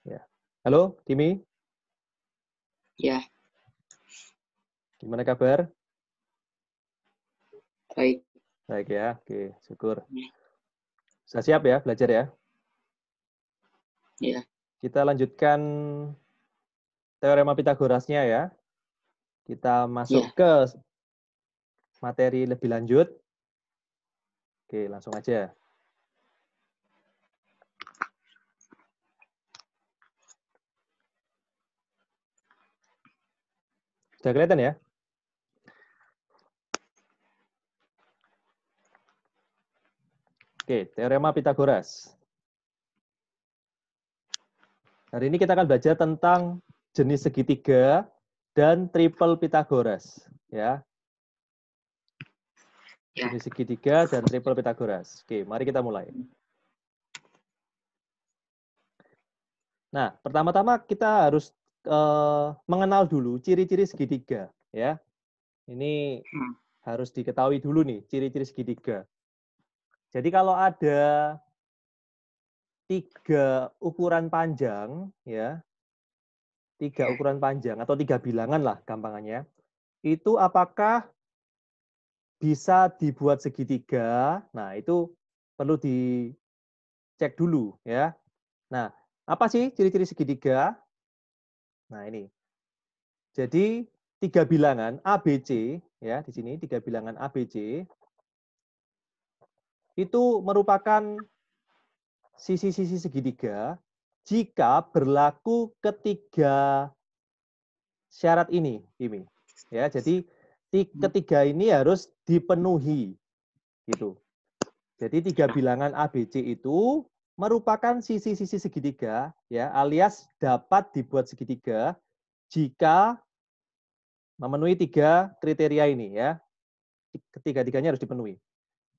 Ya. Halo, Kimi. Ya, Gimana kabar? baik. Baik ya. Oke, syukur. Ya, Sudah siap ya belajar ya? ya, Kita lanjutkan teorema Pitagorasnya ya. Kita masuk ya. ke materi lebih lanjut. Oke, langsung aja. Sudah kelihatan ya? Oke, teorema Pitagoras. Hari ini kita akan belajar tentang jenis segitiga dan triple Pitagoras, ya. Ya. Jenis segitiga dan triple Pitagoras. Oke, mari kita mulai. Nah, pertama-tama kita harus mengenal dulu ciri-ciri segitiga, ya. Ini harus diketahui dulu nih ciri-ciri segitiga. Jadi kalau ada 3 ukuran panjang, ya, 3 ukuran panjang atau 3 bilangan lah gampangannya, itu apakah bisa dibuat segitiga? Nah, itu perlu dicek dulu, ya. Nah, apa sih ciri-ciri segitiga? Nah, ini. Jadi 3 bilangan ABC, ya, di sini 3 bilangan ABC itu merupakan sisi-sisi segitiga jika berlaku ketiga syarat ini. Ya, jadi ketiga ini harus dipenuhi gitu. Jadi 3 bilangan ABC itu merupakan sisi-sisi segitiga ya, alias dapat dibuat segitiga jika memenuhi 3 kriteria ini ya. Ketiga-tiganya harus dipenuhi.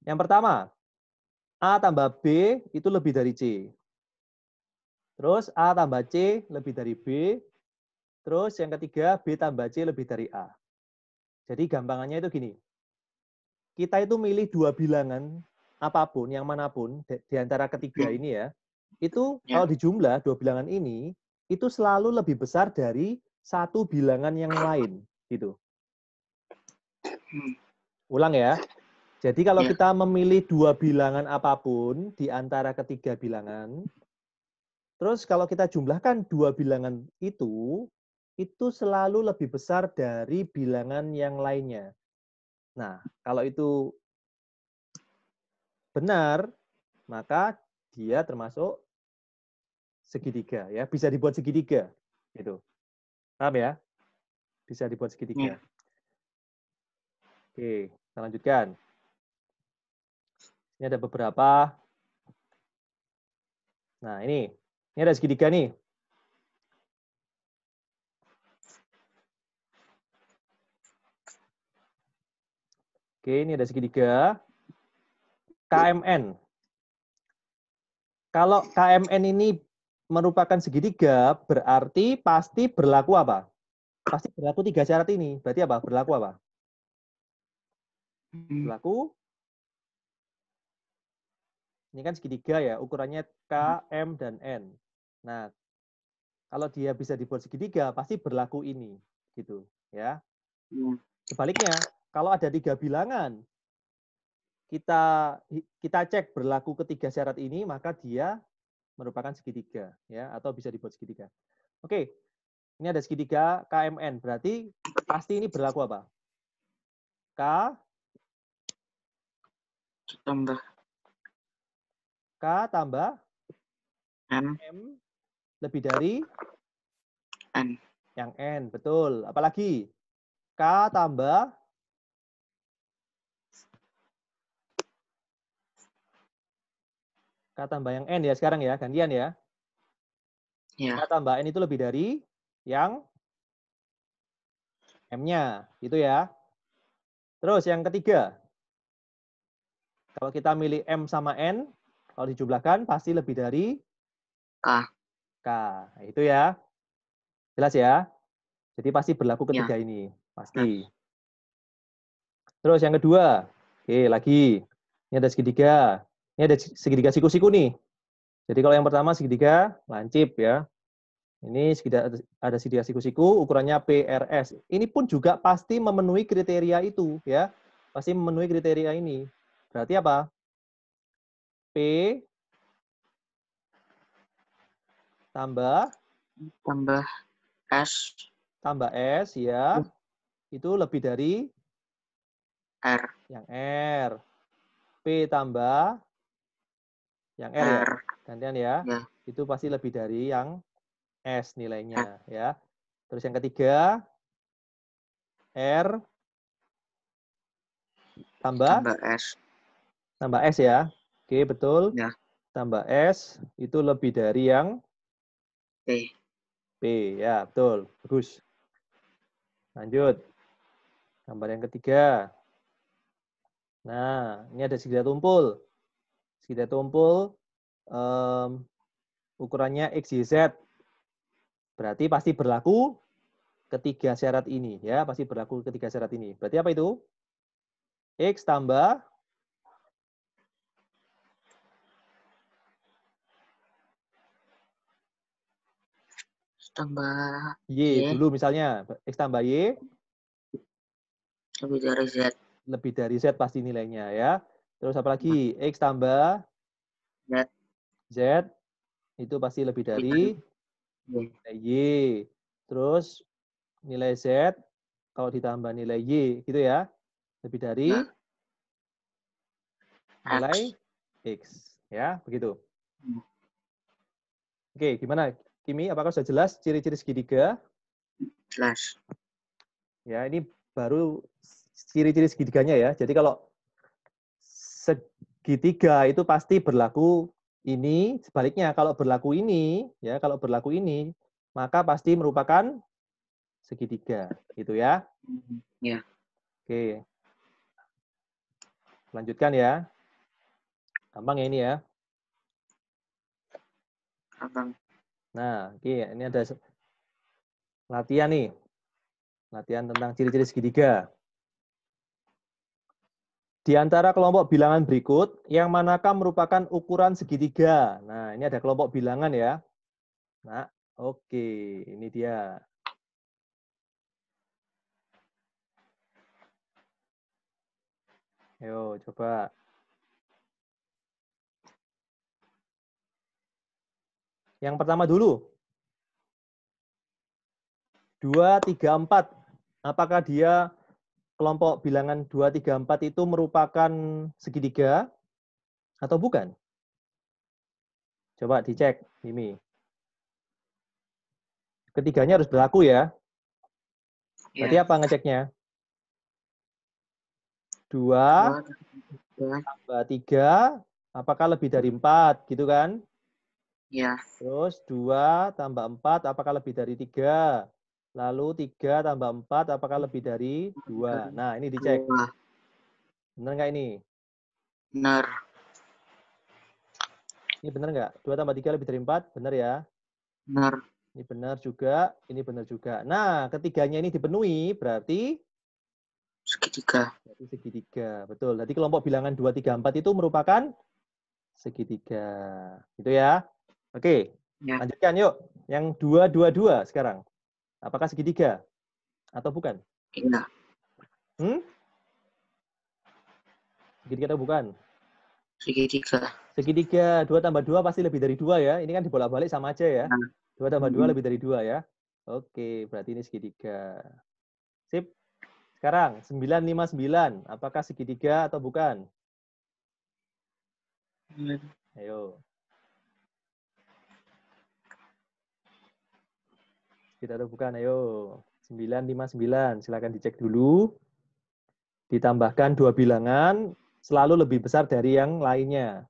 Yang pertama, A tambah B itu lebih dari C. Terus A tambah C lebih dari B. Terus yang ketiga, B tambah C lebih dari A. Jadi gampangannya itu gini. Kita itu milih 2 bilangan apapun, yang manapun, di antara ketiga ini ya. Itu kalau dijumlah 2 bilangan ini, itu selalu lebih besar dari 1 bilangan yang lain. Gitu. Ulang ya. Jadi kalau kita memilih 2 bilangan apapun di antara ketiga bilangan, terus kalau kita jumlahkan 2 bilangan itu selalu lebih besar dari bilangan yang lainnya. Nah, kalau itu benar, maka dia termasuk segitiga ya, bisa dibuat segitiga gitu. Paham ya? Bisa dibuat segitiga. Oke, kita lanjutkan. Ini ada beberapa. Nah, ini ada segitiga nih. Oke, ini ada segitiga KMN. Kalau KMN ini merupakan segitiga, berarti pasti berlaku apa? Pasti berlaku 3 syarat ini. Berarti apa? Berlaku apa? Berlaku. Ini kan segitiga ya, ukurannya K, M, dan N. Nah, kalau dia bisa dibuat segitiga, pasti berlaku ini. Gitu ya. Sebaliknya, kalau ada 3 bilangan, kita cek berlaku ketiga syarat ini, maka dia merupakan segitiga ya, atau bisa dibuat segitiga. Oke, ini ada segitiga KMN, berarti pasti ini berlaku apa? K tambah tambah M M lebih dari N. yang N, betul. Apalagi K tambah yang N ya sekarang ya, gantian ya. K tambah N itu lebih dari yang M-nya, gitu ya. Terus yang ketiga, kalau kita milih M sama N, kalau dijumlahkan pasti lebih dari K. K. Itu ya. Jelas ya? Jadi pasti berlaku ketiga ini. Pasti. Terus yang kedua. Oke, lagi. Ini ada segitiga. Ini ada segitiga siku-siku nih. Jadi kalau yang pertama segitiga lancip ya. Ini ada segitiga siku-siku, ukurannya PRS. Ini pun juga pasti memenuhi kriteria itu, ya. Pasti memenuhi kriteria ini. Berarti apa? P tambah S tambah S, ya. Itu lebih dari R. yang R. P tambah yang R, ya. Gantian ya. Ya. Itu pasti lebih dari yang S nilainya, ya. Terus yang ketiga, R tambah S. tambah S, ya. Oke, betul. Ya. Tambah S itu lebih dari yang P. P, ya, betul. Bagus. Lanjut. Gambar yang ketiga. Nah, ini ada segitiga tumpul. Segitiga tumpul ukurannya XYZ. Berarti pasti berlaku ketiga syarat ini, ya. Pasti berlaku ketiga syarat ini. Berarti apa itu? X tambah Y dulu misalnya. X tambah Y lebih dari Z. lebih dari Z pasti nilainya, ya. Terus apa lagi? X tambah Z. Z itu pasti lebih dari nilai Y. Terus nilai Z kalau ditambah nilai Y gitu ya. Lebih dari nilai X. Ya, begitu. Oke, gimana Kimi? Apakah sudah jelas ciri-ciri segitiga? Jelas. Ya, ini baru ciri-ciri segitiganya ya. Jadi kalau segitiga itu pasti berlaku ini, sebaliknya kalau berlaku ini, ya, kalau berlaku ini, maka pasti merupakan segitiga, gitu ya. Ya. Oke. Lanjutkan ya. Gampang ya ini ya. Gampang. Nah, oke, ini ada latihan nih. Latihan tentang ciri-ciri segitiga. Di antara kelompok bilangan berikut, yang manakah merupakan ukuran segitiga? Nah, ini ada kelompok bilangan ya. Nah, oke, ini dia. Ayo, coba. Yang pertama dulu. 2, 3, 4. Apakah dia kelompok bilangan 2, 3, 4 itu merupakan segitiga atau bukan? Coba dicek, Mimi. Ketiganya harus berlaku ya. Berarti apa ngeceknya? 2 tambah 3, apakah lebih dari 4, gitu kan? Ya. Terus 2 tambah 4, apakah lebih dari 3? Lalu 3 tambah 4, apakah lebih dari 2? Nah, ini dicek. Benar nggak ini? Benar. Ini benar nggak? 2 tambah 3 lebih dari 4? Benar ya? Benar. Ini benar juga, ini benar juga. Nah, ketiganya ini dipenuhi, berarti Segitiga. berarti segitiga. Betul. Jadi kelompok bilangan 2, 3, 4 itu merupakan segitiga. Gitu ya. Oke, Ya. lanjutkan yuk. Yang 2, 2, 2 sekarang. Apakah segitiga atau bukan? Iya. Segitiga atau bukan? Segitiga. Segitiga, 2 tambah 2 pasti lebih dari 2 ya. Ini kan dibolak-balik sama aja ya. 2 tambah 2 lebih dari 2 ya. Oke, berarti ini segitiga. Sip. Sekarang, 959. Apakah segitiga atau bukan? Ayo. Segitiga atau bukan? Ayo. 959. Silakan dicek dulu. Ditambahkan 2 bilangan, selalu lebih besar dari yang lainnya.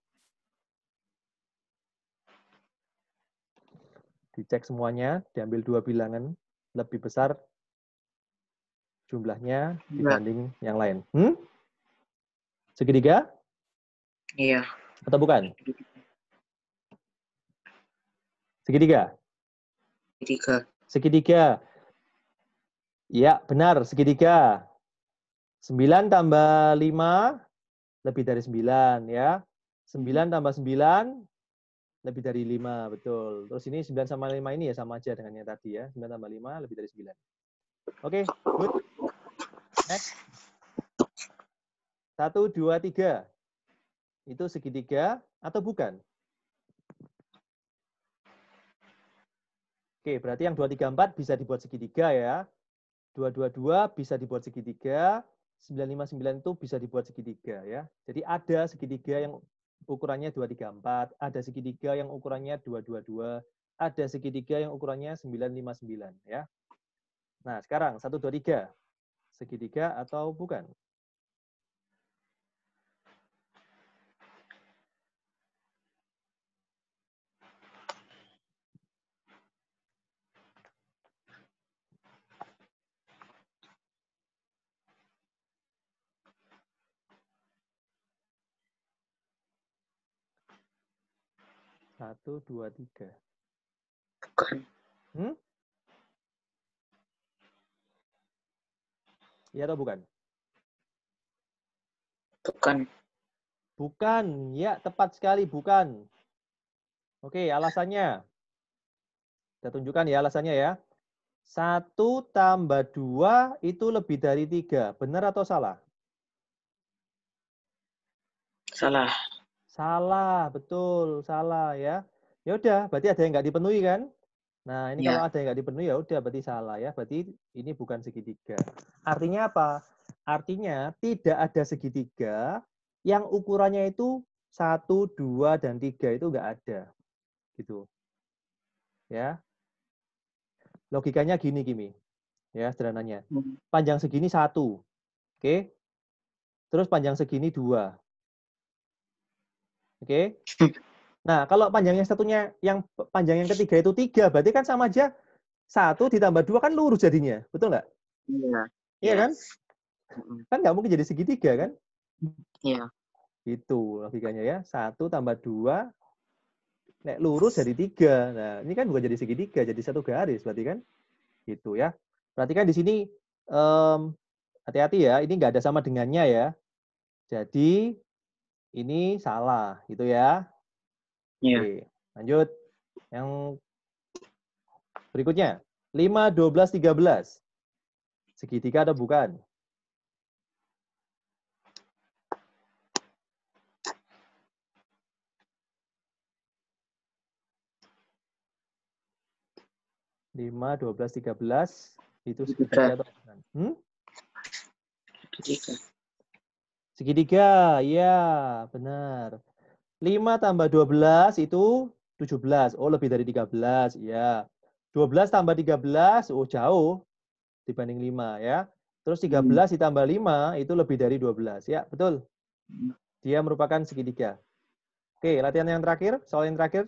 Dicek semuanya, diambil 2 bilangan, lebih besar jumlahnya dibanding yang lain. Segitiga? Iya. Atau bukan? Segitiga? Segitiga. Ya, benar. Segitiga. 9 tambah 5 lebih dari 9. Ya. 9 tambah 9 Lebih dari 5, betul. Terus ini 9 sama 5 ini ya sama aja dengan yang tadi ya. 9 tambah 5 lebih dari 9. Oke, good. Next. 1, 2, 3. Itu segitiga atau bukan? Oke, berarti yang 2, 3, 4 bisa dibuat segitiga ya. 2, 2, 2 bisa dibuat segitiga. 9, 5, 9 itu bisa dibuat segitiga ya. Jadi ada segitiga yang ukurannya 2, 3, 4. Ada segitiga yang ukurannya 2, 2, 2. Ada segitiga yang ukurannya 9, 5, 9 ya. Nah, sekarang 1, 2, 3. Segitiga atau bukan? Satu, dua, tiga. Bukan. Iya atau bukan? Bukan. Bukan. Ya, tepat sekali. Bukan. Oke, alasannya. Kita tunjukkan ya alasannya ya. 1 tambah 2 itu lebih dari 3. Benar atau salah? Salah. Salah, betul. Salah ya. Ya udah, berarti ada yang nggak dipenuhi kan? Nah, ini kalau Ya. ada yang nggak dipenuhi ya udah berarti salah ya. Berarti ini bukan segitiga. Artinya apa? Artinya tidak ada segitiga yang ukurannya itu 1, 2, dan 3 itu nggak ada. Gitu. Ya. Logikanya gini, Kimi. Ya, sederhananya. Panjang segini 1. Oke. Terus panjang segini 2. Oke. Nah, kalau panjang yang satunya, yang panjang yang ketiga itu 3, berarti kan sama aja 1 ditambah 2 kan lurus jadinya. Betul nggak? Iya. Iya Iya. kan? Kan nggak mungkin jadi segitiga kan? Iya. Itu logikanya ya. 1 tambah 2, nek lurus jadi 3. Nah, ini kan bukan jadi segitiga, jadi satu garis berarti kan? Gitu ya. Berarti kan di sini hati-hati ya, ini nggak ada sama dengannya ya. Jadi ini salah gitu ya. Iya. Oke, lanjut. Yang berikutnya. 5, 12, 13. Segitiga atau bukan? Lima, 12, 13 itu segitiga Segitiga. atau bukan? Hmm? Segitiga. Segitiga, ya benar. 5 tambah 12 itu 17. Oh, lebih dari 13, ya. 12 tambah 13, oh jauh dibanding 5 ya. Terus 13 ditambah 5 itu lebih dari 12. Ya, betul. Dia merupakan segitiga. Oke, latihan yang terakhir, soal yang terakhir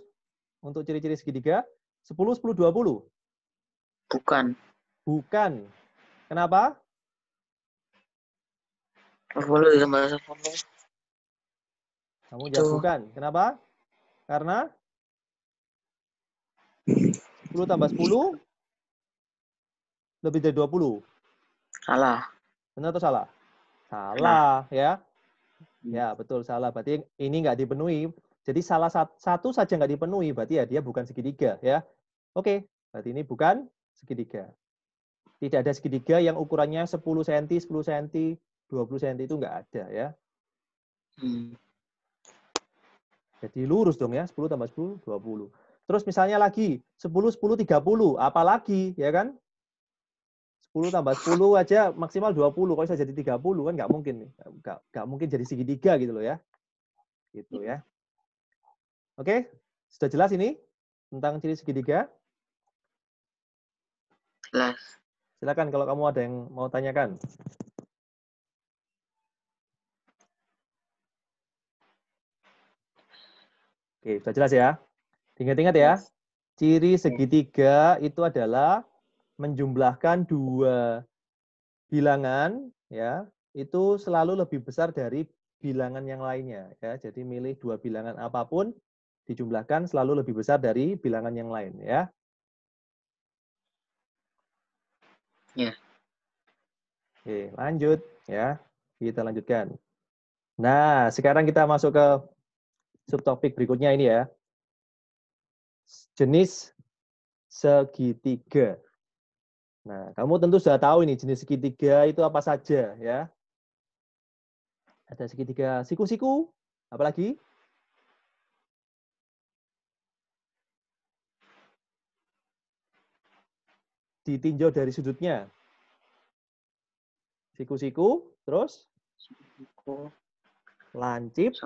untuk ciri-ciri segitiga. 10, 10, 20. Bukan. Bukan. Kenapa? 10 ditambah 10. Kamu Itu jawab bukan. Kenapa? Karena 10 tambah 10 lebih dari 20. salah. Benar atau salah? Salah. Salah, ya. Ya, betul salah. Berarti ini nggak dipenuhi. Jadi salah satu saja nggak dipenuhi, berarti ya dia bukan segitiga, ya. Oke, berarti ini bukan segitiga. Tidak ada segitiga yang ukurannya 10 cm, 10 cm, 20 cm itu nggak ada, ya. Jadi lurus dong ya, 10 tambah 10, 20. Terus misalnya lagi, 10, 10, 30. Apalagi, ya kan? 10 tambah 10 aja maksimal 20. Kalau bisa jadi 30 kan nggak mungkin. Nggak mungkin jadi segitiga gitu loh ya. Gitu ya. Oke, sudah jelas ini tentang ciri segitiga? Jelas. Silakan kalau kamu ada yang mau tanyakan. Oke, sudah jelas ya. Ingat-ingat ya, ciri segitiga itu adalah menjumlahkan dua bilangan ya, itu selalu lebih besar dari bilangan yang lainnya ya. Jadi milih dua bilangan apapun dijumlahkan selalu lebih besar dari bilangan yang lain ya. Ya. Oke, lanjut ya. Kita lanjutkan. Nah, sekarang kita masuk ke subtopik berikutnya ini ya. jenis segitiga. Nah, kamu tentu sudah tahu ini jenis segitiga itu apa saja ya. Ada segitiga siku-siku, apalagi? Ditinjau dari sudutnya. Siku-siku, terus lancip,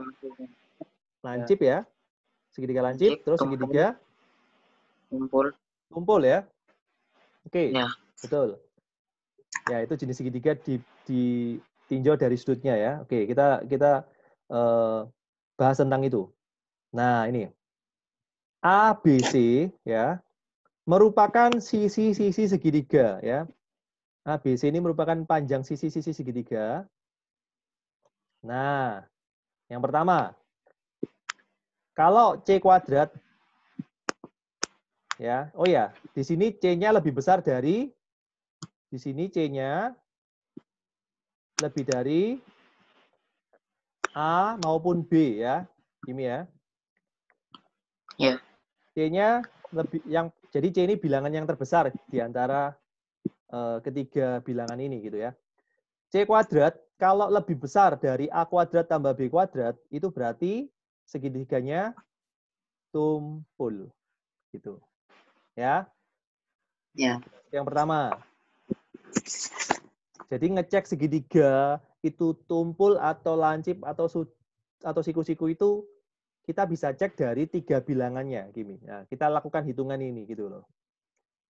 lancip ya. Segitiga lancip, terus segitiga tumpul ya. Oke, Ya. betul. Ya, itu jenis segitiga ditinjau dari sudutnya ya. Oke, kita bahas tentang itu. Nah, ini ABC ya merupakan sisi-sisi segitiga ya. ABC ini merupakan panjang sisi-sisi segitiga. Nah, yang pertama, kalau C kuadrat ya. Oh ya, di sini C-nya lebih besar dari di sini C-nya lebih dari A maupun B ya. Ini ya. Ya. C-nya lebih jadi C ini bilangan yang terbesar di antara ketiga bilangan ini gitu ya. C kuadrat kalau lebih besar dari A kuadrat tambah B kuadrat itu berarti segitiganya tumpul gitu. Ya. Ya. Yang pertama. Jadi ngecek segitiga itu tumpul atau lancip atau siku-siku itu kita bisa cek dari 3 bilangannya gini. Nah, kita lakukan hitungan ini gitu loh.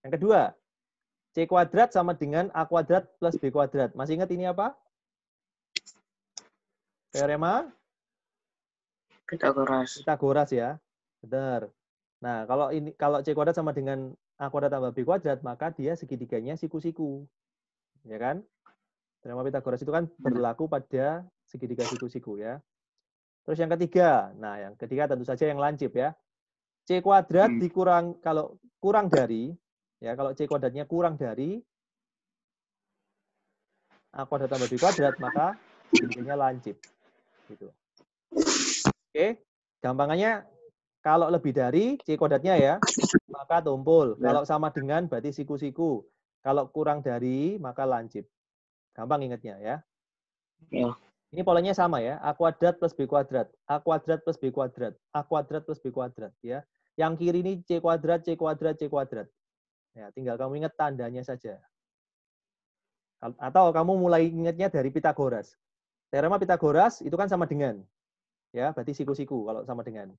Yang kedua, C kuadrat sama dengan A kuadrat plus B kuadrat. Masih ingat ini apa? Teorema? Pitagoras ya. Benar. Nah, kalau C kuadrat sama dengan A kuadrat tambah B kuadrat, maka dia segitiganya siku-siku. Ya kan? Teorema Pitagoras itu kan berlaku pada segitiga siku-siku ya. Terus yang ketiga, nah yang ketiga tentu saja yang lancip ya. C kuadrat kalau kurang dari, ya kalau C kuadratnya kurang dari A kuadrat tambah B kuadrat, maka segitiganya lancip. Gitu. Oke, gampangannya kalau lebih dari C kuadratnya ya, maka tumpul. Ya. Kalau sama dengan berarti siku-siku. Kalau kurang dari, maka lancip. Gampang ingatnya ya. Ya. Ini polanya sama ya, A kuadrat plus B kuadrat, A kuadrat plus B kuadrat, A kuadrat plus B kuadrat ya. Yang kiri ini C kuadrat, C kuadrat, C kuadrat. Ya, tinggal kamu ingat tandanya saja. Atau kamu mulai ingatnya dari Pitagoras. Teorema Pitagoras itu kan sama dengan. Ya, berarti siku-siku kalau sama dengan.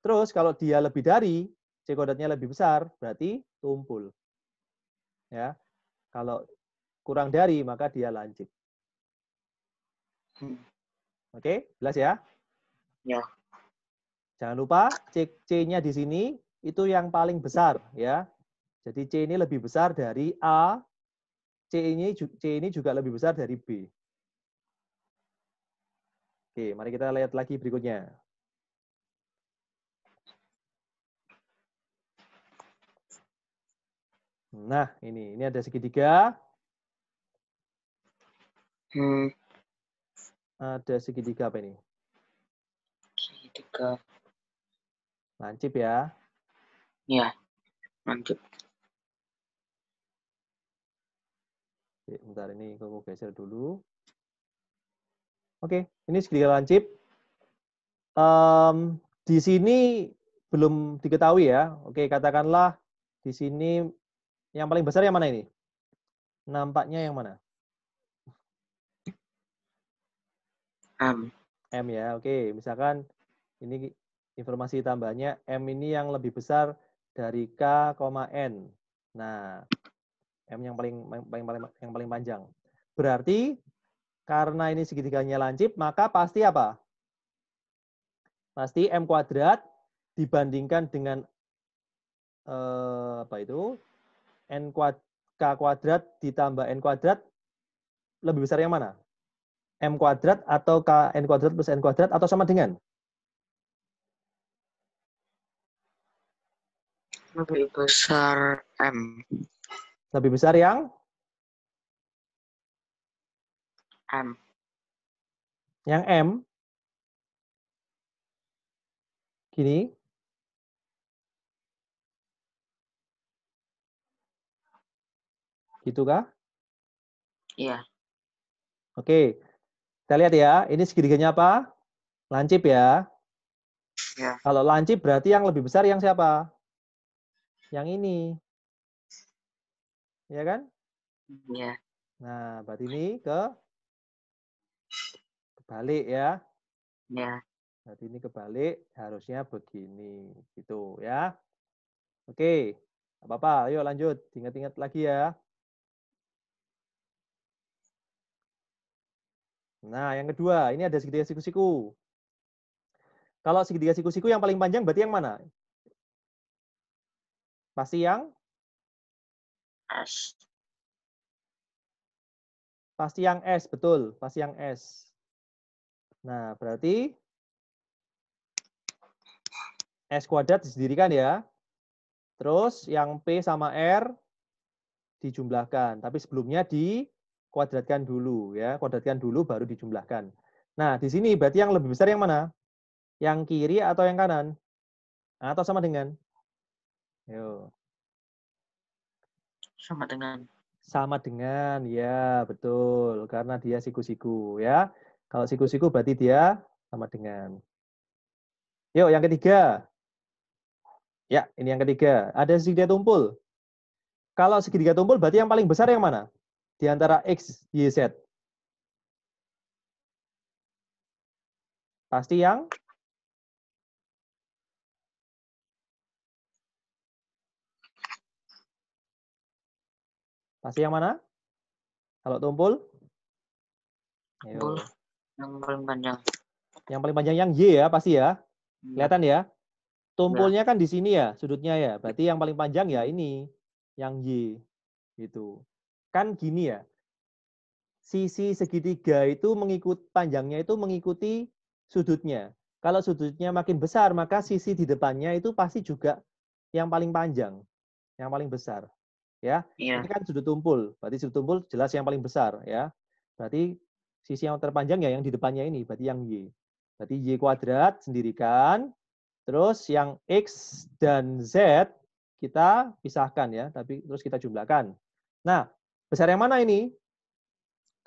Terus kalau dia lebih dari, C kuadratnya lebih besar, berarti tumpul. Ya. Kalau kurang dari, maka dia lancip. Oke, jelas ya? Ya. Jangan lupa C-nya di sini itu yang paling besar ya. Jadi C ini lebih besar dari A, C ini juga lebih besar dari B. Oke, mari kita lihat lagi berikutnya. Nah, ini ada segitiga. Ada segitiga apa ini? Segitiga. Lancip ya. Ya, lancip. Oke, bentar ini aku geser dulu. Oke, ini segitiga lancip. Di sini belum diketahui ya. Oke, katakanlah di sini yang paling besar yang mana ini? Nampaknya yang mana? M ya, oke. Misalkan ini informasi tambahnya M ini yang lebih besar dari K, N. Nah, M yang paling panjang. Berarti karena ini segitiganya lancip, maka pasti apa? Pasti M kuadrat dibandingkan dengan apa itu? K kuadrat ditambah N kuadrat lebih besar yang mana? M kuadrat atau KN kuadrat plus N kuadrat atau sama dengan? Lebih besar M. Lebih besar yang? M. Yang M? Gini. Gitu kah? Iya. Oke. Kita lihat ya, ini segitiganya apa? Lancip ya. Ya. Kalau lancip berarti yang lebih besar yang siapa? Yang ini. Ya kan? Iya. Nah, berarti ini kebalik ya. Ya. Berarti ini kebalik, harusnya begini. Gitu ya. Oke. Nggak apa-apa, ayo lanjut. Ingat-ingat lagi ya. Nah, yang kedua, ini ada segitiga siku-siku. Kalau segitiga siku-siku yang paling panjang berarti yang mana? Pasti yang S. S, betul. Pasti yang S. Nah, berarti S kuadrat disendirikan ya. Terus yang P sama R dijumlahkan. Tapi sebelumnya dikuadratkan dulu ya. Kuadratkan dulu baru dijumlahkan. Nah, di sini berarti yang lebih besar yang mana? Yang kiri atau yang kanan? Atau sama dengan? Yo. Sama dengan. Sama dengan, ya betul. Karena dia siku-siku ya. Kalau siku-siku berarti dia sama dengan. Yuk, yang ketiga. Ya, ini yang ketiga. Ada segitiga tumpul. Kalau segitiga tumpul berarti yang paling besar yang mana? Di antara X, Y, Z. Pasti yang mana? Kalau tumpul? Tumpul. Ayo. Yang paling panjang. Yang paling panjang yang Y ya, pasti ya. Ya. Kelihatan ya? Ya. Tumpulnya kan di sini ya, sudutnya ya. Berarti yang paling panjang ya ini, yang Y. Gitu. Kan gini ya. Sisi segitiga itu panjangnya itu mengikuti sudutnya. Kalau sudutnya makin besar, maka sisi di depannya itu pasti juga yang paling panjang, yang paling besar. Ya, Iya. ini kan sudut tumpul. Berarti sudut tumpul jelas yang paling besar ya. Berarti sisi yang terpanjang ya yang di depannya ini, berarti yang Y. Berarti Y kuadrat sendirikan. Terus yang X dan Z kita pisahkan ya, tapi terus kita jumlahkan. Nah, besar yang mana ini?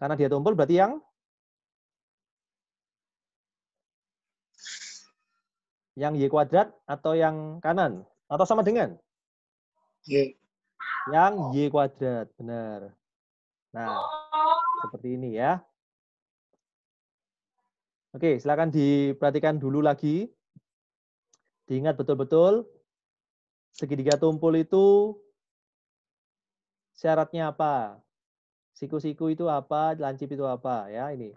Karena dia tumpul berarti yang Y kuadrat atau yang kanan? Atau sama dengan? Y. Yang Y kuadrat, benar. Nah, seperti ini ya. Oke, silakan diperhatikan dulu lagi. Diingat betul-betul, segitiga tumpul itu syaratnya apa? Siku-siku itu apa? Lancip itu apa? Ya, ini.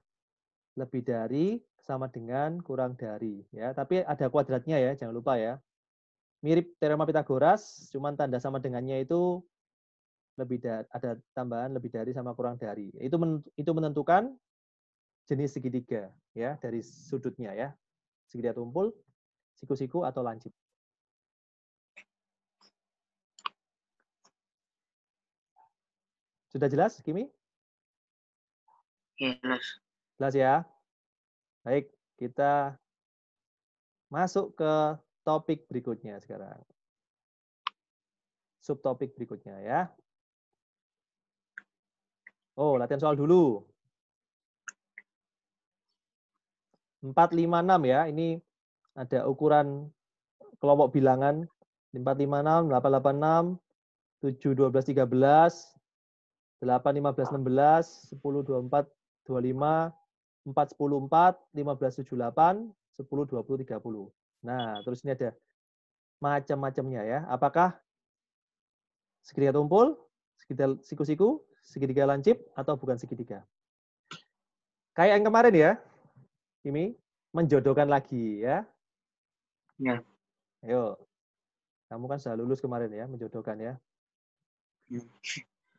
Lebih dari, sama dengan, kurang dari. Ya, tapi ada kuadratnya ya, jangan lupa ya. Mirip teorema Pitagoras, cuman tanda sama dengannya itu ada tambahan lebih dari sama kurang dari. Itu menentukan jenis segitiga ya dari sudutnya ya. Segitiga tumpul, siku-siku atau lancip. Sudah jelas, Kimi? Jelas. Jelas ya. Baik, kita masuk ke topik berikutnya sekarang. Subtopik berikutnya ya. Oh, latihan soal dulu. 4, 5, 6 ya. Ini ada ukuran kelompok bilangan 4, 5, 6, 8, 8, 6, 7, 12, 13, 8, 15, 16, 10, 24, 25, 4, 10, 4, 15, 7, 8, 10, 20, 30. Nah, terus ini ada macam-macamnya ya. Apakah segitiga tumpul, segitiga siku-siku, segitiga lancip, atau bukan segitiga? Kayak yang kemarin ya, ini menjodohkan lagi ya. Ya. Ayo, kamu kan sudah lulus kemarin ya, menjodohkan ya.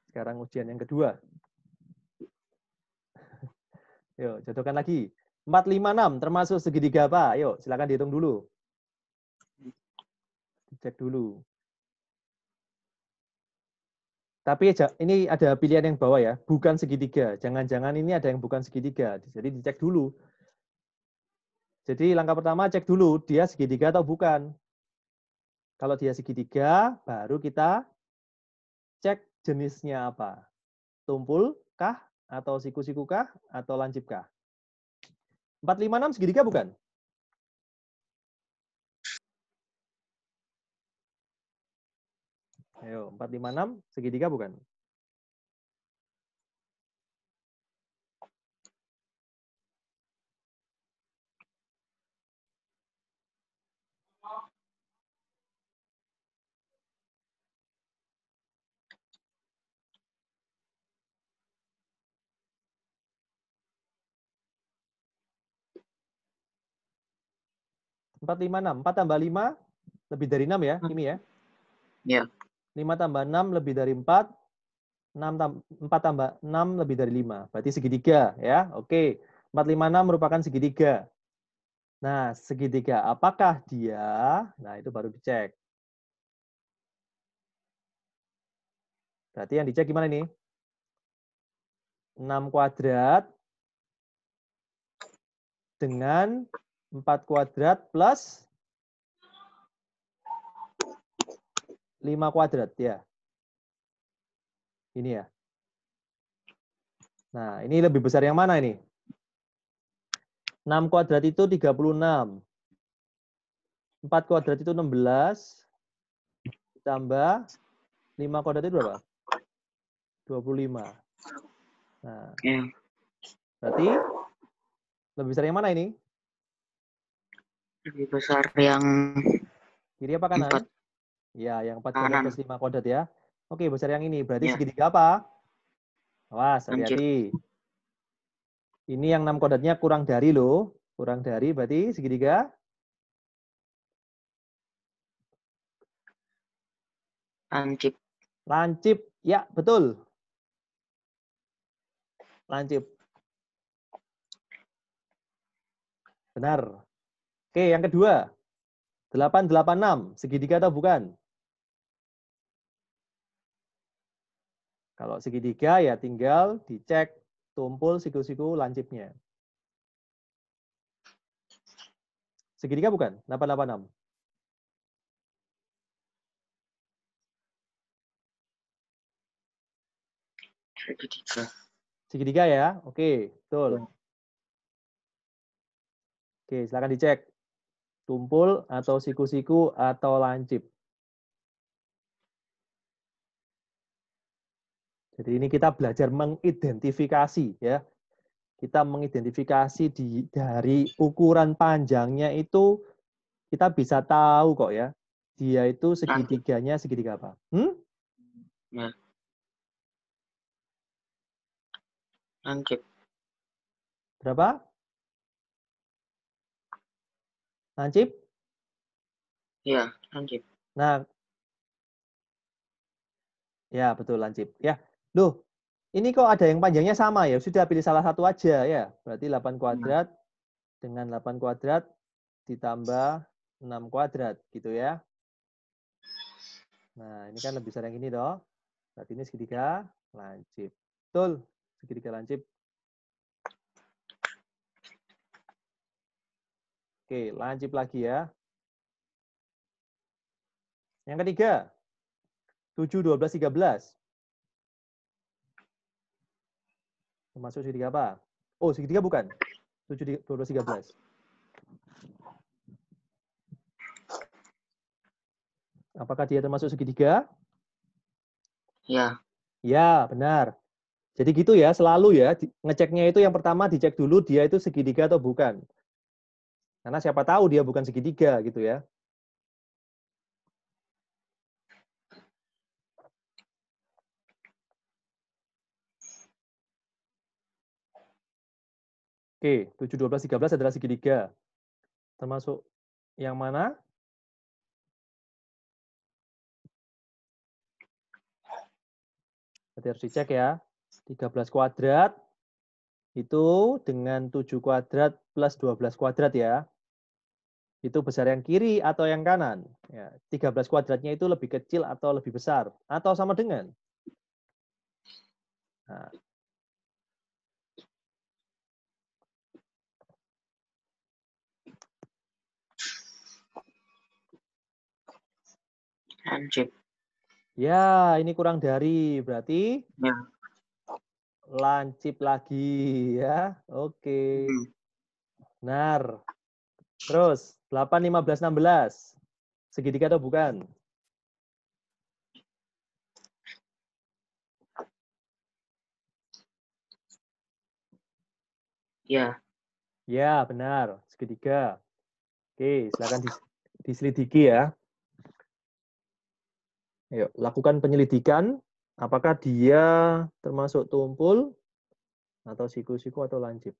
Sekarang ujian yang kedua. Yuk, jodohkan lagi. 4, 5, 6 termasuk segitiga apa? Ayo, silakan dihitung dulu. Cek dulu. Tapi ini ada pilihan yang bawah ya, bukan segitiga. Jangan-jangan ini ada yang bukan segitiga. Jadi dicek dulu. Jadi langkah pertama cek dulu dia segitiga atau bukan. Kalau dia segitiga, baru kita cek jenisnya apa. tumpul kah? Atau siku-siku kah? Atau lancip kah? 456 segitiga bukan? Ayo, 456 segitiga bukan? Empat lima enam. 4 tambah 5 lebih dari 6 ya, ini ya. Ya. 5 tambah 6 lebih dari 4. 4 tambah 6 lebih dari 5. Berarti segitiga ya. Oke. 456 merupakan segitiga. Nah, segitiga apakah dia? Nah, itu baru dicek. Berarti yang dicek gimana nih? 6 kuadrat dengan 4 kuadrat plus 5 kuadrat ya. Ini ya. Nah, ini lebih besar yang mana ini? 6 kuadrat itu 36. 4 kuadrat itu 16. Ditambah 5 kuadrat itu berapa? 25. Nah, Ya. berarti lebih besar yang mana ini? Lebih besar yang Kiri apa kanan? 4. Ya, yang 4 kuadrat Kanan. plus 5 kuadrat ya. Oke, besar yang ini. Berarti Ya. segitiga apa? Awas, Lancip. hati-hati. Ini yang 6 kuadratnya kurang dari loh. Kurang dari berarti segitiga? Lancip. Lancip. Ya, betul. Lancip. Benar. Oke, yang kedua. 886. Segitiga atau bukan? Kalau segitiga ya tinggal dicek tumpul siku-siku lancipnya. Segitiga bukan? 886. Segitiga. Segitiga ya? Oke, betul. Ya. Oke, silakan dicek. Tumpul atau siku-siku atau lancip. Jadi ini kita belajar mengidentifikasi ya. Kita mengidentifikasi dari ukuran panjangnya itu kita bisa tahu kok ya. Dia itu Lancip. segitiganya segitiga apa? Ya. Lancip. Berapa? Lancip? Ya, lancip. Nah, ya betul lancip. Ya, loh, ini kok ada yang panjangnya sama ya? Sudah pilih salah satu aja ya. Berarti 8 kuadrat dengan 8 kuadrat ditambah 6 kuadrat gitu ya. Nah, ini kan lebih besar yang ini toh. Berarti ini segitiga lancip. Betul, segitiga lancip. Oke, lancip lagi ya. Yang ketiga, 7, 12, 13. Termasuk segitiga apa? Oh, segitiga bukan. 7, 12, 13. Apakah dia termasuk segitiga? Ya. Ya, benar. Jadi gitu ya, selalu ya, ngeceknya itu yang pertama dicek dulu dia itu segitiga atau bukan. Karena siapa tahu dia bukan segitiga gitu ya. Oke, 7, 12, 13 adalah segitiga. Termasuk yang mana? Berarti harus dicek ya. 13 kuadrat itu dengan 7 kuadrat plus 12 kuadrat ya. Itu besar yang kiri atau yang kanan? Ya, 13 kuadratnya itu lebih kecil atau lebih besar? Atau sama dengan? Nah, Lancip. ya, ini kurang dari. Berarti Ya. lancip lagi ya. Oke. Hmm. Benar. Terus 8, 15, 16. Segitiga atau bukan? Ya. Ya, benar. Segitiga. Oke, silakan diselidiki ya. Ayo, lakukan penyelidikan. Apakah dia termasuk tumpul atau siku-siku atau lancip?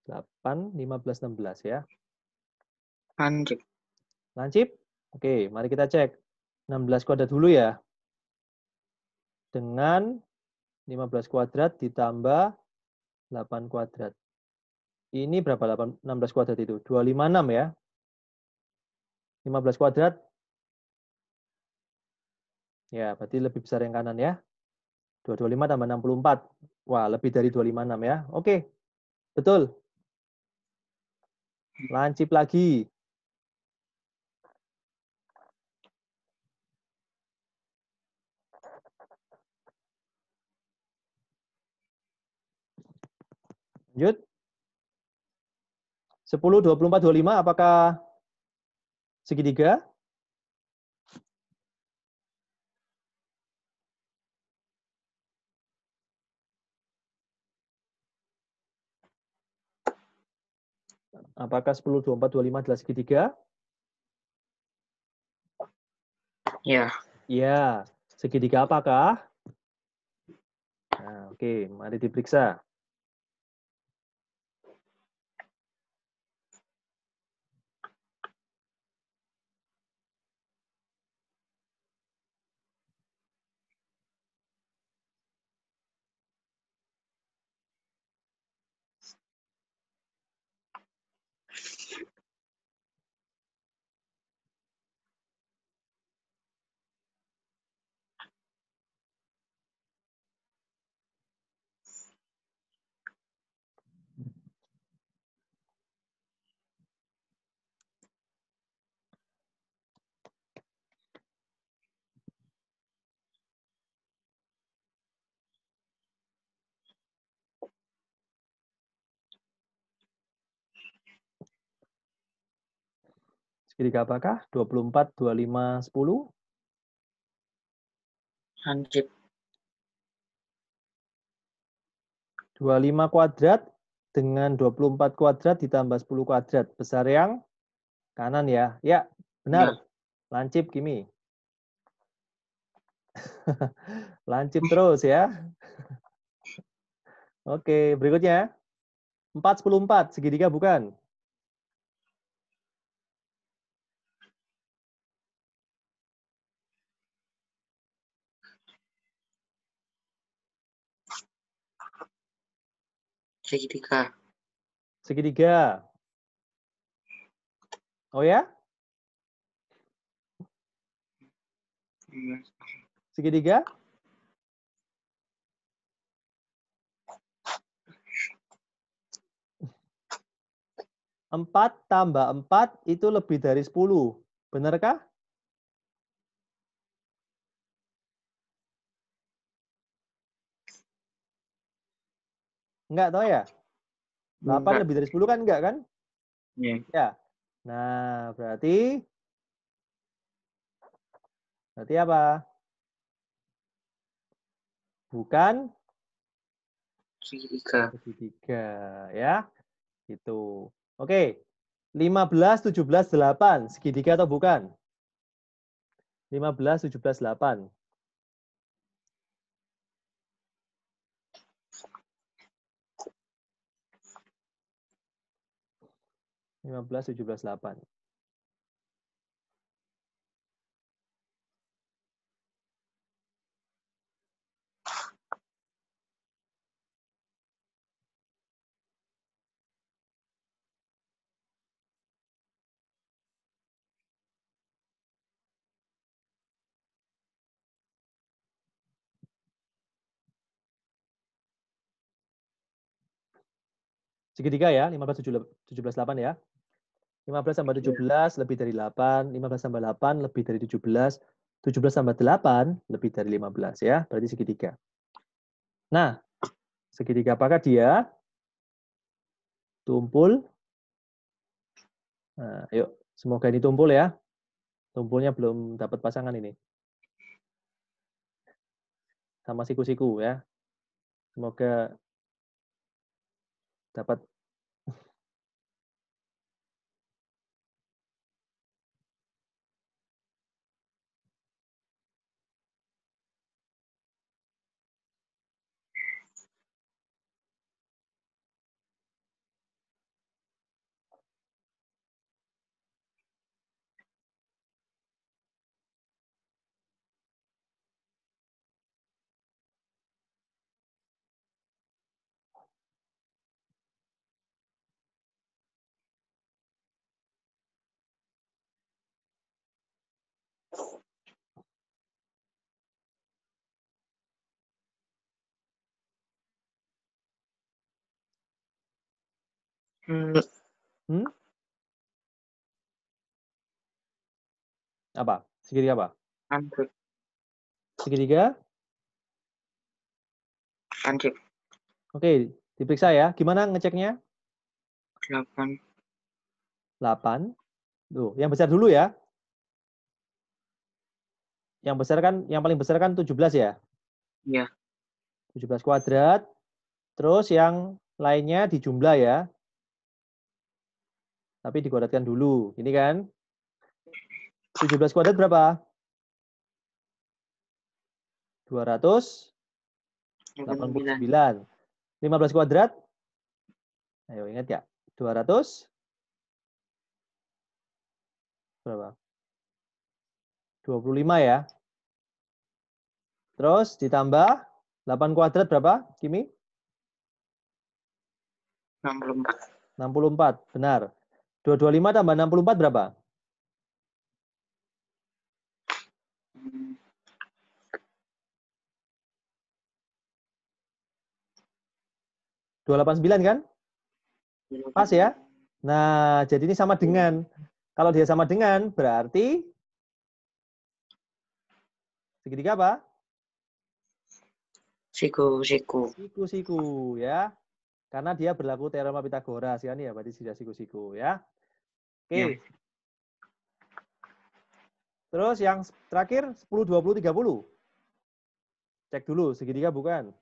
Delapan, 15, 16 ya. Lancip. Lancip? Oke, mari kita cek. 16 kuadrat dulu ya. Dengan 15 kuadrat ditambah 8 kuadrat. Ini berapa 16 kuadrat itu? 256 ya. 15 kuadrat. Ya, berarti lebih besar yang kanan ya. 225 tambah 64. Wah, lebih dari 256 ya. Oke, betul. Lancip lagi. Lanjut. 10, 24, 25 apakah segitiga? Apakah 10, 24, 25 adalah segitiga? Ya. Ya. Segitiga apakah? Nah, oke, mari diperiksa. Segitiga apakah? 24, 25, 10? Lancip. 25 kuadrat dengan 24 kuadrat ditambah 10 kuadrat. Besar yang kanan ya. Ya, benar. Ya. Lancip, Kimi. Lancip terus ya. Oke, berikutnya. 4, 10, 4. Segitiga bukan? Segitiga. Segitiga. Oh ya? Hmm. Segitiga? 4 tambah 4 itu lebih dari 10. Benarkah? Enggak tahu ya? 8 Enggak. lebih dari 10 kan enggak kan? Ya. Ya. Nah, berarti apa? Bukan Segitiga. segitiga ya. Itu. Oke. 15, 17, 8. Segitiga atau bukan? 15, 17, 8. 15, 17, 8. Segitiga ya, 15, 17, 8 ya. 15 tambah 17 lebih dari 8, 15 tambah 8 lebih dari 17, 17 tambah 8 lebih dari 15 ya, berarti segitiga. Nah, segitiga apakah dia? Tumpul. Nah, yuk, semoga ini tumpul ya. Tumpulnya belum dapat pasangan ini. Sama siku-siku ya. Semoga dapat. Hmm? Apa? Segitiga apa? Android. Segitiga? Android. Oke, diperiksa ya. Gimana ngeceknya? 8. 8. Tuh, yang besar dulu ya. Yang besar kan, yang paling besar kan 17 ya. Iya. 17 kuadrat. Terus yang lainnya dijumlah ya. Tapi dikuadratkan dulu. Ini kan. 17 kuadrat berapa? 289. 15 kuadrat? Ayo ingat ya. 200 berapa? 25 ya. Terus ditambah 8 kuadrat berapa, Kimi? 64. 64, benar. 225 tambah 64 berapa? 289 kan? Pas ya? Nah, jadi ini sama dengan. Kalau dia sama dengan, berarti segitiga apa? Siku-siku. Siku-siku ya. Karena dia berlaku teorema Pitagoras kan ya, berarti sudah siku-siku ya. Oke. Ya. Terus yang terakhir 10, 20, 30. Cek dulu segitiga bukan?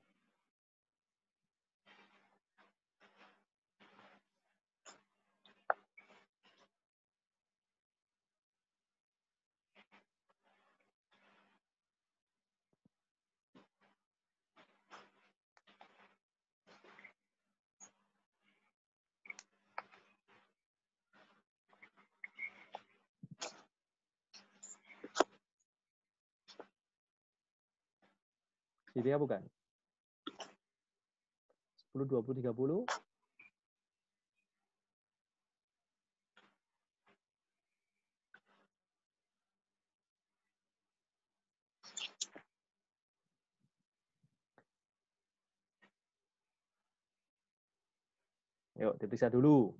Segitiga bukan? 10, 20, 30. Yuk, diperiksa dulu.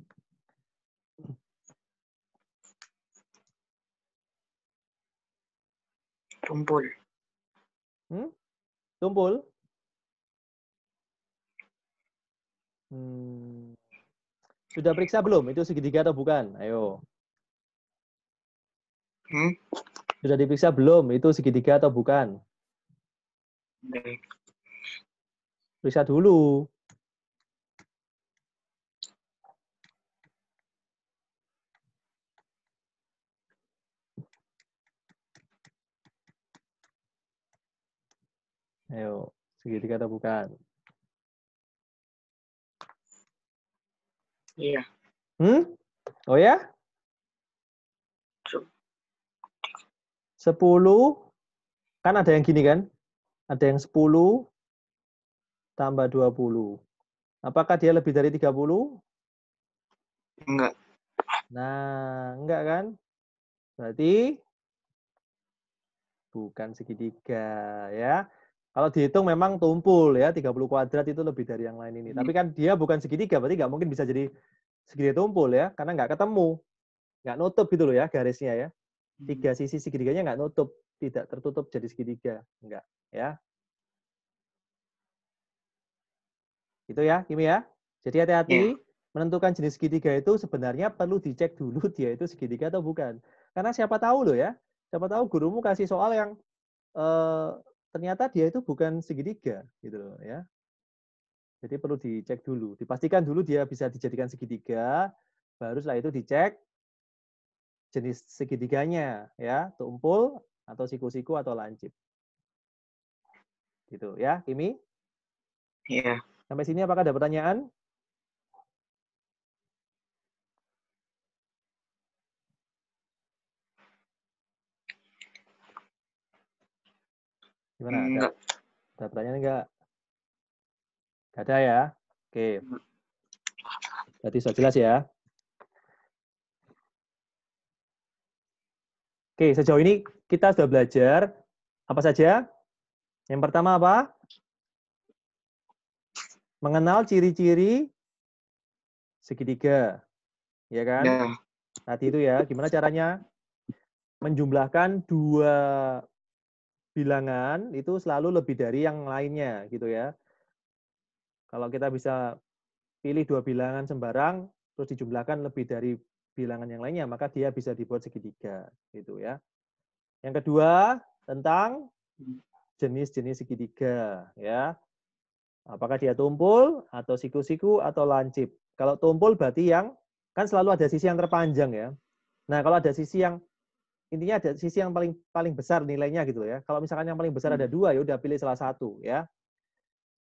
Tumpul. Tumpul. Sudah periksa belum? Itu segitiga atau bukan? Ayo. Sudah diperiksa belum? Itu segitiga atau bukan? Baik. Periksa dulu. Ayo, segitiga atau bukan? Iya. Oh ya? 10, kan ada yang gini kan? Ada yang 10 tambah 20. Apakah dia lebih dari 30? Enggak. Nah, enggak kan? Berarti bukan segitiga ya. Kalau dihitung memang tumpul ya, 30 kuadrat itu lebih dari yang lain ini. Tapi kan dia bukan segitiga, berarti nggak mungkin bisa jadi segitiga tumpul ya, karena nggak ketemu. Nggak nutup gitu loh ya garisnya ya. 3 sisi segitiganya nggak nutup, tidak tertutup jadi segitiga. Enggak ya. Itu ya, Kimi ya. Jadi hati-hati Ya. menentukan jenis segitiga itu sebenarnya perlu dicek dulu dia itu segitiga atau bukan. Karena siapa tahu loh ya, siapa tahu gurumu kasih soal yang ternyata dia itu bukan segitiga gitu loh ya. Jadi perlu dicek dulu, dipastikan dulu dia bisa dijadikan segitiga, baru setelah itu dicek jenis segitiganya ya, tumpul atau siku-siku atau lancip. Gitu ya, Kimi. Ya. Sampai sini apakah ada pertanyaan? Gimana? Enggak. Ada pertanyaan enggak? Enggak ada ya? Oke. Berarti sudah jelas ya. Oke, sejauh ini kita sudah belajar apa saja? Yang pertama apa? Mengenal ciri-ciri segitiga. Ya kan? Ya. Tadi itu ya, gimana caranya menjumlahkan dua bilangan itu selalu lebih dari yang lainnya gitu ya. Kalau kita bisa pilih dua bilangan sembarang terus dijumlahkan lebih dari bilangan yang lainnya, maka dia bisa dibuat segitiga gitu ya. Yang kedua, tentang jenis-jenis segitiga ya. Apakah dia tumpul atau siku-siku atau lancip. Kalau tumpul berarti yang kan selalu ada sisi yang terpanjang ya. Nah, kalau ada sisi yang intinya ada sisi yang paling paling besar nilainya gitu ya. Kalau misalkan yang paling besar ada dua, ya udah pilih salah satu ya.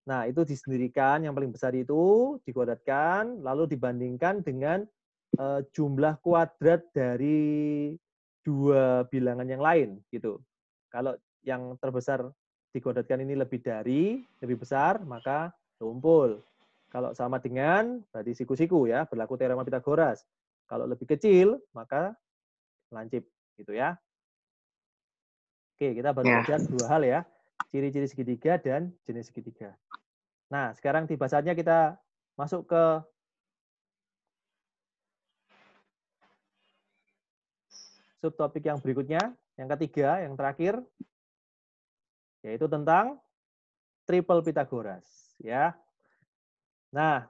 Nah, itu disendirikan yang paling besar itu dikuadratkan lalu dibandingkan dengan jumlah kuadrat dari dua bilangan yang lain gitu. Kalau yang terbesar dikuadratkan ini lebih besar, maka tumpul. Kalau sama dengan berarti siku-siku ya, berlaku teorema Pitagoras. Kalau lebih kecil, maka lancip gitu ya. Oke, kita baru Ya. belajar dua hal ya, ciri-ciri segitiga dan jenis segitiga. Nah, sekarang tiba saatnya kita masuk ke subtopik yang berikutnya, yang ketiga, yang terakhir, yaitu tentang triple Pitagoras. Ya. Nah,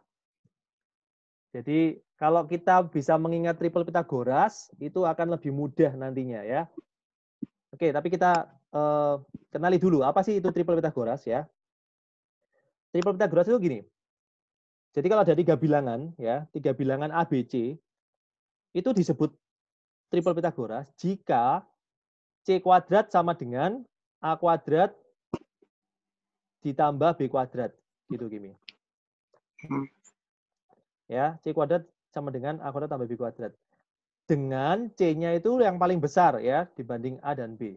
jadi kalau kita bisa mengingat triple Pitagoras, itu akan lebih mudah nantinya ya. Oke, tapi kita kenali dulu apa sih itu triple Pitagoras ya. Triple Pitagoras itu gini. Jadi kalau ada tiga bilangan ya, tiga bilangan A, B, C, itu disebut triple Pitagoras jika C kuadrat sama dengan A kuadrat ditambah B kuadrat. Gitu, Kimi. Ya, C kuadrat sama dengan A kuadrat tambah B kuadrat. Dengan C-nya itu yang paling besar ya dibanding A dan B.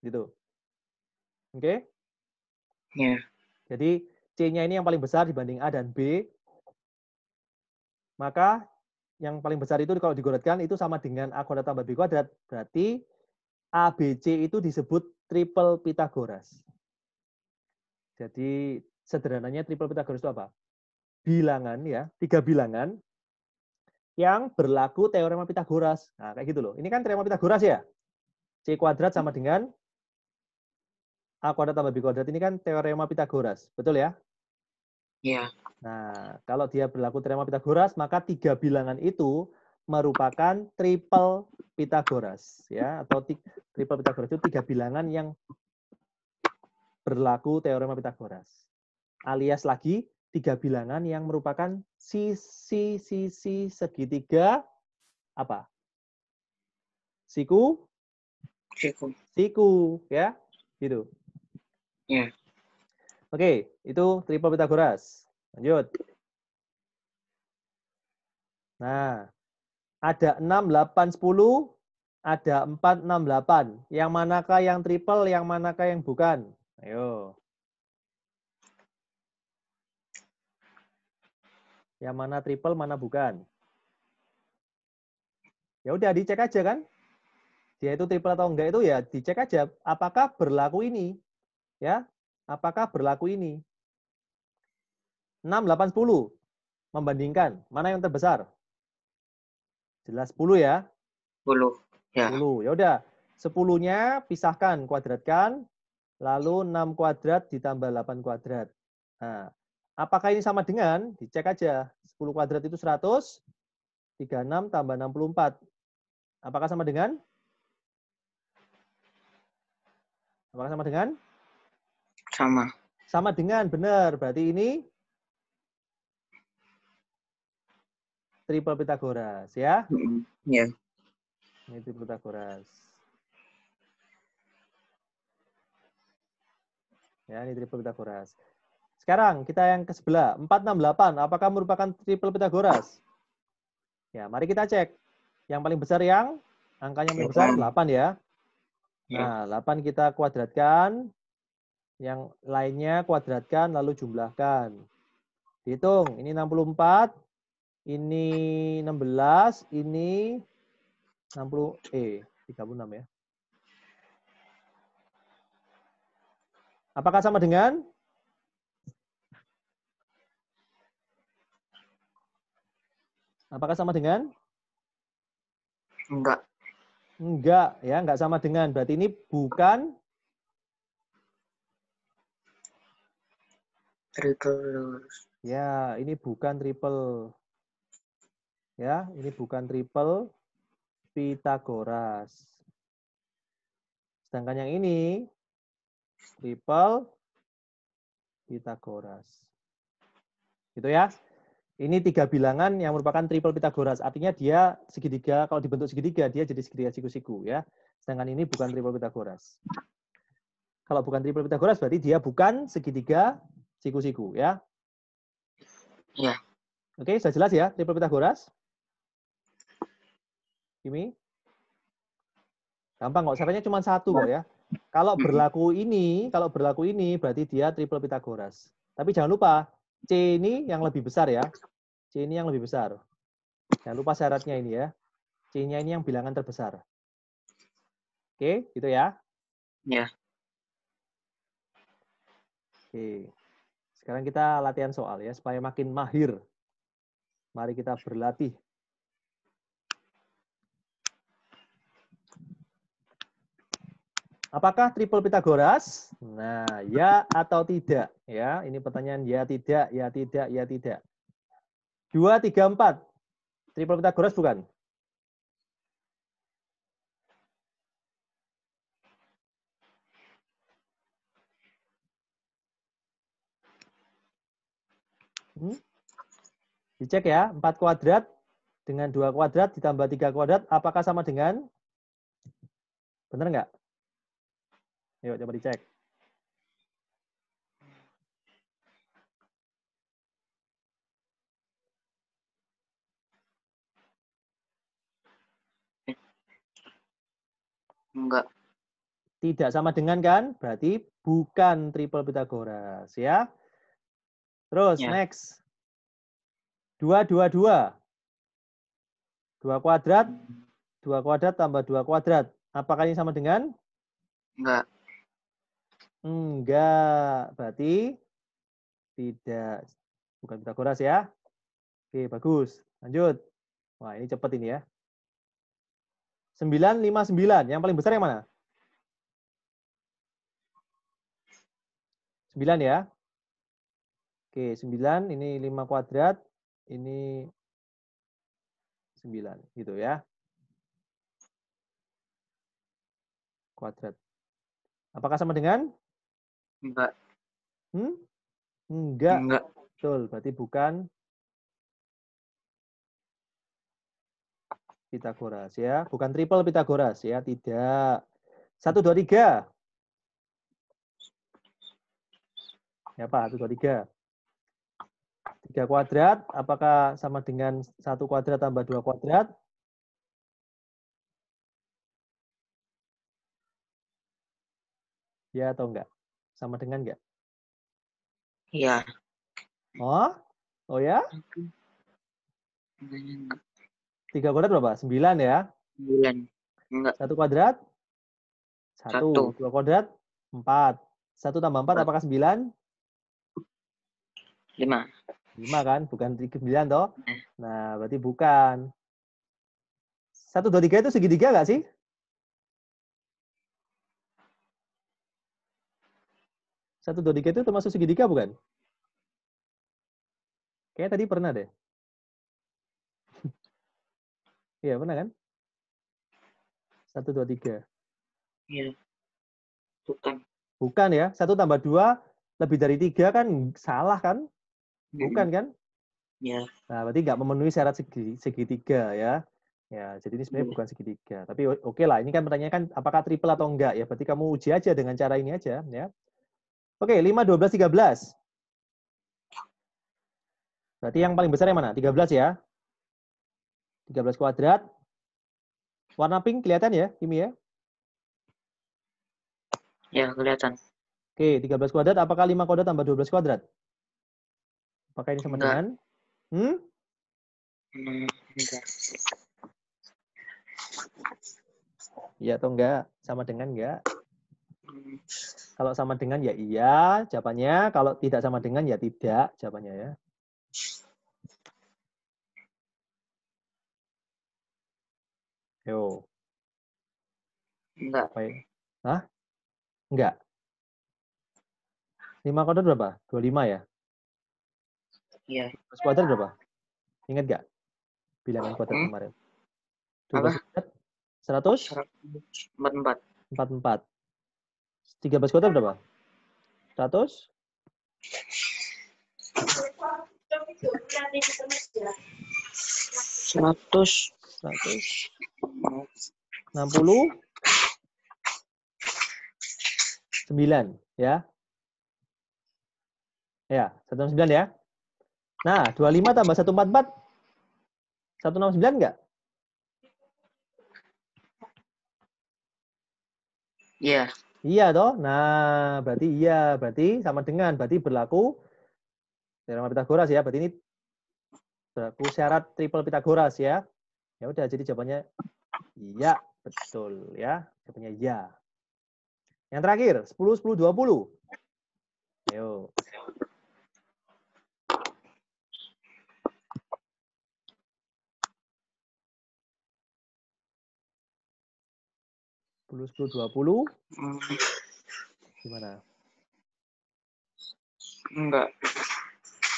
Gitu. Oke? Ya. Jadi C-nya ini yang paling besar dibanding A dan B. Maka yang paling besar itu kalau digodatkan itu sama dengan A kuadrat tambah B kuadrat. Berarti ABC itu disebut triple Pitagoras. Jadi sederhananya triple Pitagoras itu apa? Bilangan ya, tiga bilangan yang berlaku teorema Pitagoras. Nah, kayak gitu loh. Ini kan teorema Pitagoras ya. C kuadrat sama dengan A kuadrat tambah B kuadrat ini kan teorema Pitagoras. Betul ya? Ya. Nah, kalau dia berlaku teorema Pitagoras, maka tiga bilangan itu merupakan triple Pitagoras, ya, atau triple Pitagoras itu tiga bilangan yang berlaku teorema Pitagoras. Alias lagi tiga bilangan yang merupakan sisi-sisi segitiga apa? Siku, siku, ya, gitu. Ya. Oke, itu triple Pitagoras. Lanjut. Nah, ada 6, 8, 10, ada 4, 6, 8. Yang manakah yang triple, yang manakah yang bukan? Ayo. Yang mana triple, mana bukan? Ya udah dicek aja kan? dia itu triple atau enggak itu ya dicek aja apakah berlaku ini. Ya, apakah berlaku ini. 6, 8, 10. Membandingkan. Mana yang terbesar? Jelas 10 ya. 10. Ya. 10. Ya udah. 10-nya pisahkan, kuadratkan. Lalu 6 kuadrat ditambah 8 kuadrat. Nah, apakah ini sama dengan? Dicek aja. 10 kuadrat itu 100. 36 tambah 64. Apakah sama dengan? Apakah sama dengan? Sama. Sama dengan, benar. Berarti ini triple Pythagoras ya. Ya. Ini triple Pythagoras. Ya, ini triple Pythagoras. Sekarang kita yang ke sebelah, 468. Apakah merupakan triple Pythagoras? Ya, mari kita cek. Yang paling besar yang angkanya paling besar 8 ya. Nah, 8 kita kuadratkan. Yang lainnya kuadratkan lalu jumlahkan. Hitung, ini 64, ini 16, ini 36 ya. Apakah sama dengan? Apakah sama dengan? Enggak. Enggak, ya, enggak sama dengan. Berarti ini bukan Triple. ya, ini bukan triple. Ya, ini bukan triple Pythagoras. Sedangkan yang ini triple Pythagoras. Gitu ya. Ini 3 bilangan yang merupakan triple Pythagoras. Artinya dia segitiga, kalau dibentuk segitiga, dia jadi segitiga siku-siku ya. Sedangkan ini bukan triple Pythagoras. Kalau bukan triple Pythagoras berarti dia bukan segitiga siku-siku ya. Ya. Oke, sudah jelas ya triple Pythagoras? Ini gampang kok, syaratnya cuma satu kok ya. Kalau berlaku ini berarti dia triple Pythagoras. Tapi jangan lupa C ini yang lebih besar ya. C ini yang lebih besar. Jangan lupa syaratnya ini ya. C-nya ini yang bilangan terbesar. Oke, gitu ya. Ya. Oke. Sekarang kita latihan soal ya supaya makin mahir. Mari kita berlatih. Apakah triple Pythagoras? Nah, ya atau tidak? Ya, ini pertanyaan ya tidak, ya tidak, ya tidak. 2, 3, 4. Triple Pythagoras bukan? Dicek ya, 4 kuadrat dengan 2 kuadrat ditambah 3 kuadrat, apakah sama dengan? Benar nggak? Yuk, coba dicek. Enggak. Tidak sama dengan kan? Berarti bukan triple Pythagoras ya. Terus Ya. next. 2, 2, 2. 2 kuadrat, 2 kuadrat tambah 2 kuadrat. Apakah ini sama dengan? Enggak. Enggak. Berarti tidak. Bukan Pythagoras ya. Oke, bagus. Lanjut. Wah, ini cepat ini ya. 9, 5, 9. Yang paling besar yang mana? 9 ya. Oke, 9. Ini 5 kuadrat. Ini 9. Gitu ya. Kuadrat. Apakah sama dengan? Enggak. Enggak. Enggak. Betul, berarti bukan Pythagoras ya. Bukan triple Pythagoras ya, tidak. 1, 2, 3. Ya Pak, 1, 2, 3. 3 kuadrat, apakah sama dengan 1 kuadrat tambah 2 kuadrat? Ya atau enggak? Sama dengan enggak? Iya. Oh? Oh ya? Enggak. 3 kuadrat berapa? 9 ya? 9. Enggak. 1 kuadrat? 1. 1. 2 kuadrat? 4. 1 tambah 4 apakah 9? 5. 5 kan? Bukan 9 toh? Nah, berarti bukan. 1, 2, 3 itu segitiga nggak sih? Satu, dua, tiga itu termasuk segitiga bukan? Kayaknya tadi pernah deh. Iya, pernah kan? 1, 2, 3. Iya. Bukan. Bukan ya. 1 tambah 2 lebih dari 3 kan salah kan? Bukan kan? Iya. Nah, berarti nggak memenuhi syarat segitiga ya. Ya, jadi ini sebenarnya bukan segitiga. Tapi oke lah, ini kan pertanyaannya kan apakah triple atau enggak ya. Berarti kamu uji aja dengan cara ini aja ya. Oke, 5, 12, 13. Berarti yang paling besar yang mana? 13 ya. 13 kuadrat. Warna pink kelihatan ya, Kimi ya? Ya, kelihatan. Oke, 13 kuadrat. Apakah 5 kuadrat tambah 12 kuadrat? Apakah ini sama Enggak. dengan? Enggak. Iya atau enggak? Sama dengan enggak? Kalau sama dengan ya iya jawabannya. Kalau tidak sama dengan ya tidak jawabannya ya. Yo. Enggak. Hah? Enggak. 5 kuadrat berapa? 25 ya? Iya. 12 kuadrat berapa? Ingat enggak? Bilangan kuadrat kemarin. 12 kuadrat? 100? 144. 44. 13 kuadrat berapa? 100? 169 ya. Ya, 169 ya. Nah, 25 tambah 144 169 enggak? Iya. Iya toh. Nah, berarti iya, berarti sama dengan, berarti berlaku teorema Pitagoras ya. Berarti ini berlaku syarat triple Pitagoras ya. Ya udah, jadi jawabannya iya, betul ya. Jawabannya iya. Yang terakhir, 10, 10, 20. Ayo. 10, 10, 20. Gimana? Enggak.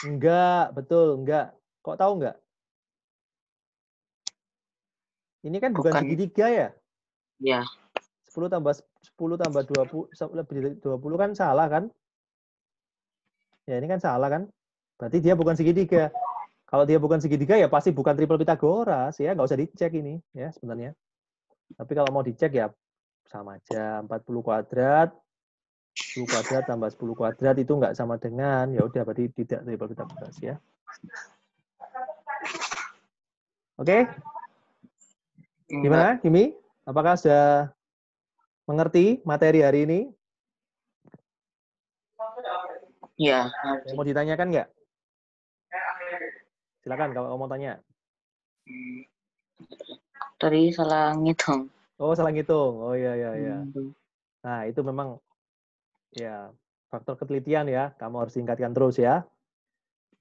Enggak, betul, enggak. Kok tahu enggak? Ini kan bukan segitiga ya? Ya. 10 tambah 20 lebih dari 20 kan salah kan? Ya ini kan salah kan? Berarti dia bukan segitiga. Kalau dia bukan segitiga ya pasti bukan triple Pitagoras ya, nggak usah dicek ini ya sebenarnya. Tapi kalau mau dicek ya sama aja 40 kuadrat 10 kuadrat tambah 10 kuadrat itu nggak sama dengan ya udah berarti tidak triple Pitagoras ya. Oke? Gimana, Kimi? Apakah sudah mengerti materi hari ini? Ya. Mau ditanyakan nggak? Silakan kalau mau tanya. Tadi salah ngitung. Oh, salah ngitung. Oh iya iya iya. Nah, itu memang ya faktor ketelitian ya. Kamu harus tingkatkan terus ya.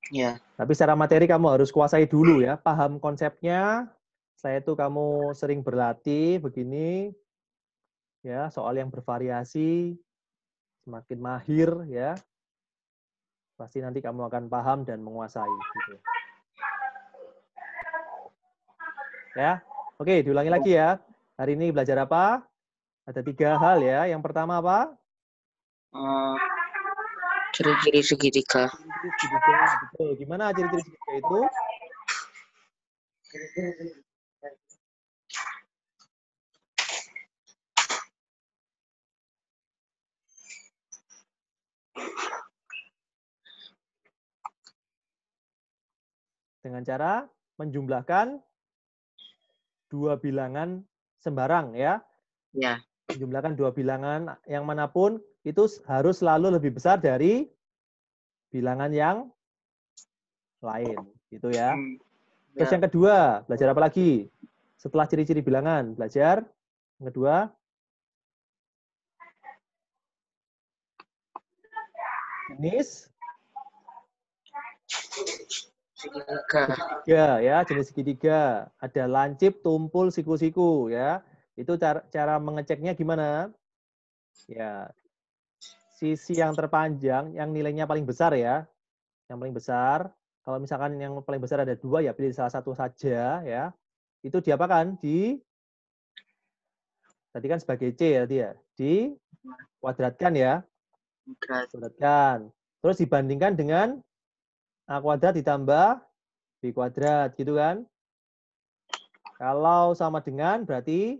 Ya. Tapi secara materi kamu harus kuasai dulu ya. Paham konsepnya. Setelah itu kamu sering berlatih begini. Ya, soal yang bervariasi. Semakin mahir ya. Pasti nanti kamu akan paham dan menguasai. Gitu. Ya, oke, diulangi lagi ya. Hari ini belajar apa? Ada 3 hal ya. Yang pertama apa? Ciri-ciri segitiga. Ciri-ciri segitiga. Betul. Gimana ciri-ciri segitiga itu? Dengan cara menjumlahkan 2 bilangan sembarang ya. Ya. Menjumlahkan 2 bilangan yang manapun itu harus selalu lebih besar dari bilangan yang lain, gitu ya. Terus yang kedua, belajar apa lagi? Setelah ciri-ciri bilangan, belajar Yang kedua, jenis segitiga. ya, jenis segitiga. Ada lancip, tumpul, siku-siku ya. Itu cara mengeceknya gimana? Ya, sisi yang terpanjang, yang nilainya paling besar ya, yang paling besar. Kalau misalkan yang paling besar ada 2, ya pilih salah satu saja ya. Itu diapakan? Tadi kan sebagai C ya dia. Dikuadratkan ya. Kuadratkan. Terus dibandingkan dengan A kuadrat ditambah B kuadrat gitu kan. Kalau sama dengan berarti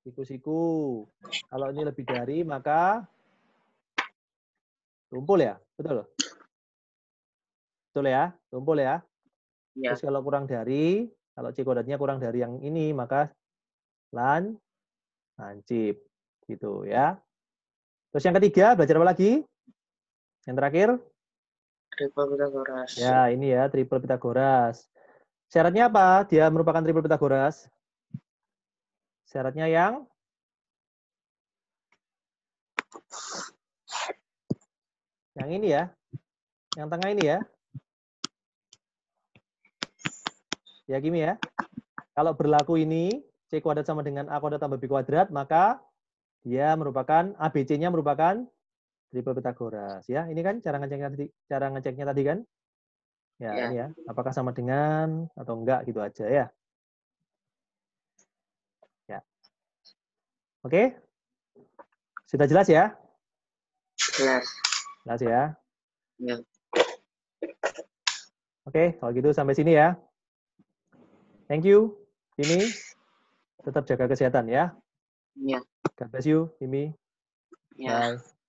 siku-siku. Kalau ini lebih dari maka tumpul ya. Betul? Betul ya? Tumpul ya. Ya. Terus kalau kurang dari, kalau C kuadratnya kurang dari yang ini, maka lancip. Gitu ya. Terus yang ketiga, belajar apa lagi? Yang terakhir? Triple Pythagoras. Ya, ini ya, triple Pythagoras. Syaratnya apa? Dia merupakan triple Pythagoras. Syaratnya yang ini ya. Yang tengah ini ya. Ya, Kimi ya. Kalau berlaku ini, C kuadrat sama dengan A kuadrat tambah B kuadrat, maka dia merupakan, ABC-nya merupakan triple Pythagoras. Ya, ini kan cara ngeceknya tadi kan? Ya, Ya. ini ya. Apakah sama dengan atau enggak gitu aja ya. Ya. Oke? Sudah jelas ya? Jelas. Jelas ya? Ya. Oke, kalau gitu sampai sini ya. Thank you, Kimi. Tetap jaga kesehatan ya. Ya. God bless you, Kimi. Ya. Bye.